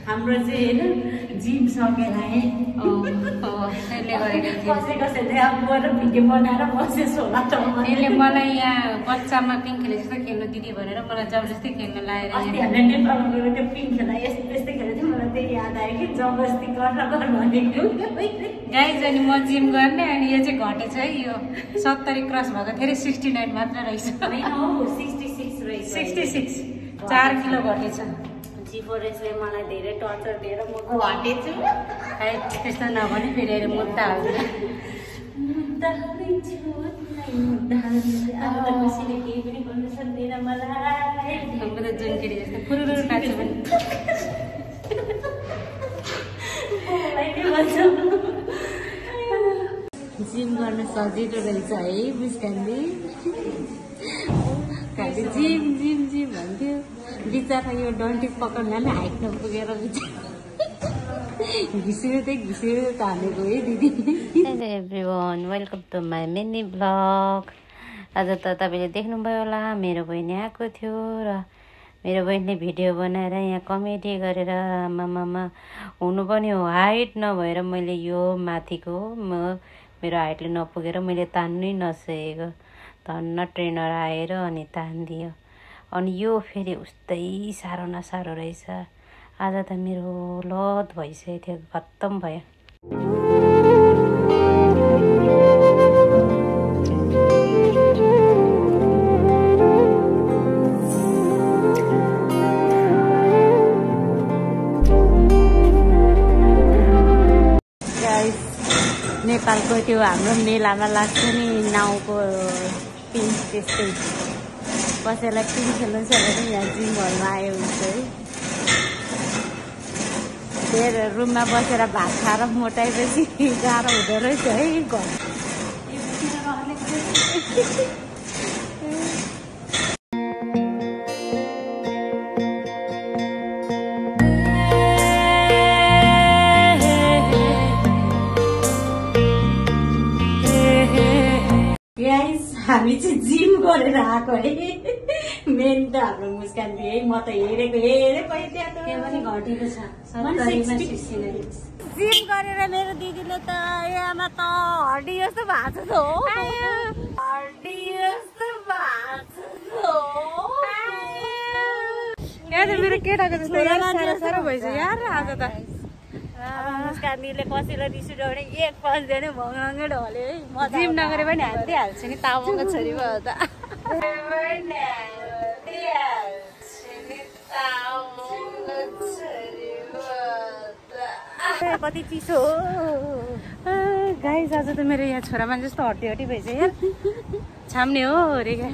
हाम्रो चाहिँ हैन जिम सकेर आए कसै कसैले अब गएर भिडियो बनाएर बसेछ होला त यसले मलाई यहाँ बच्चामा पिङ खेले जस्तो खेल्नु दिदी भनेर मलाई जबरजस्ती खेल्न लाएर अस्ति हामीले नेपालमा गएर त्यो पिङ खेल्दा यस्तै खेल्दा थियो मलाई त्यही याद आयो कि जबरजस्ती गर्न भनेको गाइज अनि म जिम गर्ने अनि यो चाहिँ घटेछ है यो 70 क्रस भएको फेरि 69 मात्र रहेछ होइन हौ 66 रहेछ 66 4 किलो घटेछ जी4एसले मलाई धेरै टर्चर दिएर म घटेछु त्यस्तो नभने फेरि अहिले मुद्दा हुन्छ अब त कसैले केही पनि गर्नु सक्दैन मलाई जुन केटी जस्तो फुरुरु नाच्छ पनि जिम गर्न सजिलो रहेछ है मुस्कानले खालि जिम जिम जिम भन्थ्यो बिचरा यो डन्टी पक्राउन पनि हाइट नपुगेर घिसेर तानेको है दिदी hello everyone welcome to my mini blog. आज त तपाईँले देख्नुभयो होला मेरो बहिनी आएको थियो र मेरो बहिनीले भिडियो बनाएर यहाँ कमेडी गरेर आमामा हुनु पनि हो हाइट नभएर मैले यो माथिको मेरो हाइटले नपुगेर मैले तान्नै नसकेको धन्न ट्रेनर आएर अनि तानिदियो अनि यो फेरि उस्तै साह्रो नसाह्रो रहेछ। आज त मेरो लत भइसकेको थियो खत्तम भयो। नेपालको त्यो हाम्रो मेलामा लाग्छ नि नाउँको पिङ त्यस्तै कसैलाई पिङ खेल्नु छ भने यहाँ जिमहरूमा आयो हुन्छ है धेरै रुममा बसेर भात खाएर मोटाएपछि गाह्रो हुँदो रहेछ है घर हामी चाहिँ जिम गरेर आएको है मेन त हाम्रो मुस्कानले है म त हेरेको त्यहाँ त पनि घटेको छ जिम गरेर मेरो दिदीले त आमा त हड्डी जस्तो भएको छ हड्डी जस्तो भएको छ मेरो केटाको जस्तो साह्रो भइसक्यो यार आज त मुस्कानीले कसैलाई रिस उठाउने एक पस्दैन भङ्गाङ्गै ढल्यो है जिम नगरे पनि हाल्दिहाल्छ नि तामाङको छोरी भयो त कति चिसो गाइस आज त मेरो यहाँ छोरा मान्छे जस्तो हड्डी हड्डी भइसक्यो यार छाम्ने हो अरे क्या